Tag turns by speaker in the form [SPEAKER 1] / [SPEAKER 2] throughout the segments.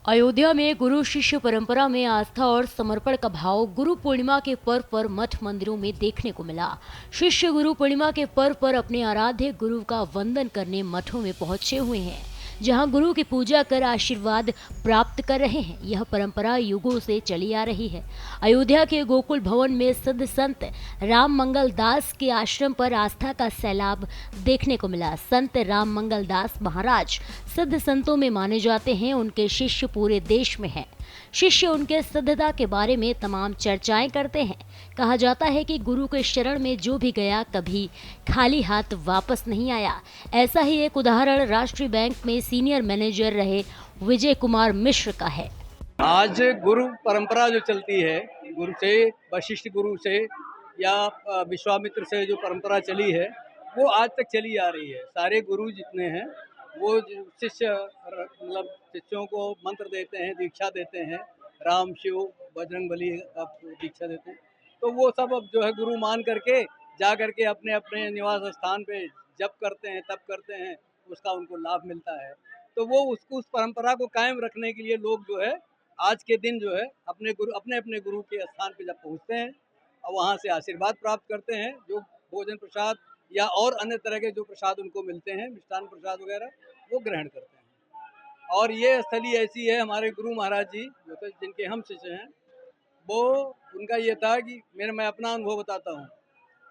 [SPEAKER 1] अयोध्या में गुरु शिष्य परंपरा में आस्था और समर्पण का भाव गुरु पूर्णिमा के पर्व पर मठ मंदिरों में देखने को मिला। शिष्य गुरु पूर्णिमा के पर्व पर अपने आराध्य गुरु का वंदन करने मठों में पहुंचे हुए हैं, जहां गुरु की पूजा कर आशीर्वाद प्राप्त कर रहे हैं। यह परंपरा युगों से चली आ रही है। अयोध्या के गोकुल भवन में सिद्ध संत राम मंगल दास के आश्रम पर आस्था का सैलाब देखने को मिला। संत राम मंगल दास महाराज सिद्ध संतों में माने जाते हैं। उनके शिष्य पूरे देश में हैं। शिष्य उनके सिद्धता के बारे में तमाम चर्चाएं करते हैं। कहा जाता है कि गुरु के शरण में जो भी गया कभी खाली हाथ वापस नहीं आया। ऐसा ही एक उदाहरण राष्ट्रीय बैंक में सीनियर मैनेजर रहे विजय कुमार मिश्र का है।
[SPEAKER 2] आज गुरु परंपरा जो चलती है, गुरु से वशिष्ठ गुरु से या विश्वामित्र से जो परंपरा चली है वो आज तक चली आ रही है। सारे गुरु जितने हैं वो शिष्य मतलब शिष्यों को मंत्र देते हैं, दीक्षा देते हैं, राम शिव बजरंगबली दीक्षा देते हैं। तो वो सब अब जो है गुरु मान करके जा करके अपने अपने निवास स्थान पे जप करते हैं, तप करते हैं, उसका उनको लाभ मिलता है। तो वो उसको उस परंपरा को कायम रखने के लिए लोग जो है आज के दिन जो है अपने अपने गुरु के स्थान पे जब पहुँचते हैं और वहाँ से आशीर्वाद प्राप्त करते हैं, जो भोजन प्रसाद या और अन्य तरह के जो प्रसाद उनको मिलते हैं, मिष्ठान प्रसाद वगैरह, वो ग्रहण करते हैं। और ये स्थली ऐसी है, हमारे गुरु महाराज जी जो थे जिनके हम शिष्य हैं, वो उनका ये था कि मैं अपना अनुभव बताता हूँ।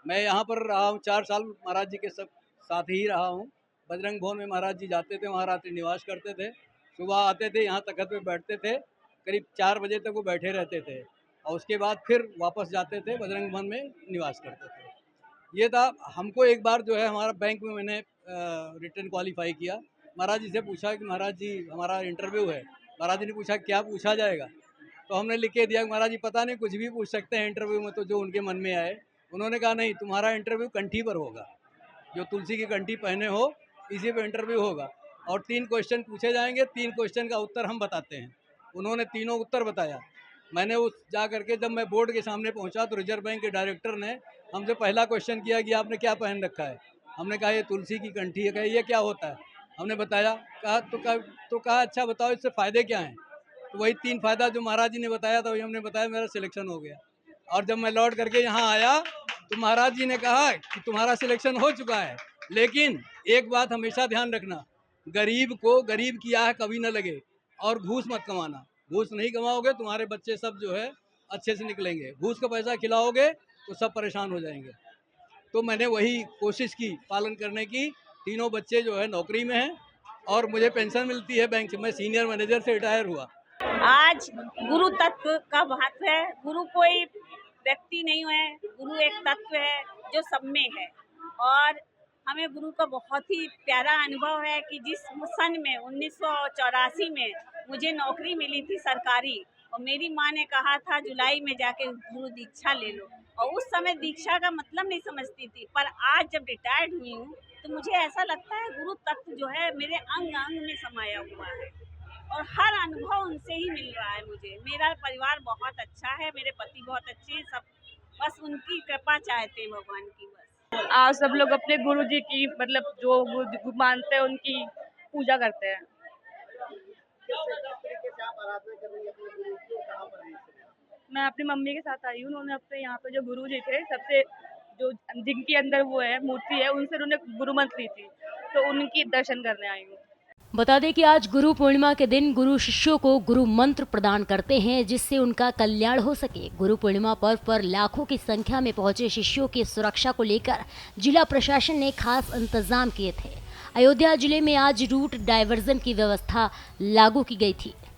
[SPEAKER 2] मैं यहाँ पर रहा हूँ 4 साल, महाराज जी के सब साथ ही रहा हूँ। बजरंग भवन में महाराज जी जाते थे, वहाँ रात्रि निवास करते थे। सुबह आते थे, यहाँ तख्त पे बैठते थे, करीब 4 बजे तक वो बैठे रहते थे और उसके बाद फिर वापस जाते थे, बजरंग भवन में निवास करते थे। ये था। हमको एक बार जो है हमारा बैंक में मैंने रिटर्न क्वालिफाई किया। महाराज जी से पूछा कि महाराज जी हमारा इंटरव्यू है। महाराज जी ने पूछा क्या पूछा जाएगा, तो हमने लिख के दिया महाराज जी पता नहीं कुछ भी पूछ सकते हैं इंटरव्यू में, तो जो उनके मन में आए। उन्होंने कहा नहीं, तुम्हारा इंटरव्यू कंठी पर होगा, जो तुलसी की कंठी पहने हो इसी पे इंटरव्यू होगा और 3 क्वेश्चन पूछे जाएंगे, 3 क्वेश्चन का उत्तर हम बताते हैं। उन्होंने तीनों उत्तर बताया। मैंने उस जा करके जब मैं बोर्ड के सामने पहुंचा तो रिजर्व बैंक के डायरेक्टर ने हमसे पहला क्वेश्चन किया कि आपने क्या पहन रखा है। हमने कहा ये तुलसी की कंठी है। कहा ये क्या होता है, हमने बताया। कहा अच्छा बताओ इससे फ़ायदे क्या हैं। तो वही 3 फ़ायदा जो महाराज जी ने बताया था वही हमने बताया। मेरा सिलेक्शन हो गया और जब मैं लौट करके यहाँ आया तो महाराज जी ने कहा कि तुम्हारा सिलेक्शन हो चुका है, लेकिन एक बात हमेशा ध्यान रखना, गरीब को गरीब की आह कभी न लगे और घूस मत कमाना। घूस नहीं कमाओगे तुम्हारे बच्चे सब जो है अच्छे से निकलेंगे। घूस का पैसा खिलाओगे तो सब परेशान हो जाएंगे। तो मैंने वही कोशिश की पालन करने की। तीनों बच्चे जो है नौकरी में हैं और मुझे पेंशन मिलती है बैंक से। मैं सीनियर मैनेजर से रिटायर हुआ।
[SPEAKER 3] आज गुरु तत्व का महत्व है। गुरु कोई व्यक्ति नहीं है, गुरु एक तत्व है जो सब में है। और हमें गुरु का बहुत ही प्यारा अनुभव है कि जिस सन में 1984 में मुझे नौकरी मिली थी सरकारी, और मेरी माँ ने कहा था जुलाई में जाके गुरु दीक्षा ले लो, और उस समय दीक्षा का मतलब नहीं समझती थी। पर आज जब रिटायर्ड हुई हूँ तो मुझे ऐसा लगता है गुरु तत्व जो है मेरे अंग अंग में समाया हुआ है और हर अनुभव उनसे ही मिल रहा है मुझे। मेरा परिवार बहुत अच्छा है, मेरे पति बहुत अच्छे हैं, सब बस उनकी कृपा चाहते हैं, भगवान की बस।
[SPEAKER 4] आज सब लोग अपने गुरु जी की मतलब जो गुरु मानते हैं उनकी पूजा करते हैं। मैं अपनी मम्मी के साथ आई हूँ। उन्होंने अपने यहाँ पे जो गुरु जी थे सबसे जो जिनके अंदर वो है मूर्ति है, उनसे उन्होंने गुरु मंत्र ली थी, तो उनकी दर्शन करने आई हूँ।
[SPEAKER 1] बता दें कि आज गुरु पूर्णिमा के दिन गुरु शिष्यों को गुरु मंत्र प्रदान करते हैं, जिससे उनका कल्याण हो सके। गुरु पूर्णिमा पर्व पर लाखों की संख्या में पहुंचे शिष्यों की सुरक्षा को लेकर जिला प्रशासन ने खास इंतजाम किए थे। अयोध्या जिले में आज रूट डायवर्जन की व्यवस्था लागू की गई थी।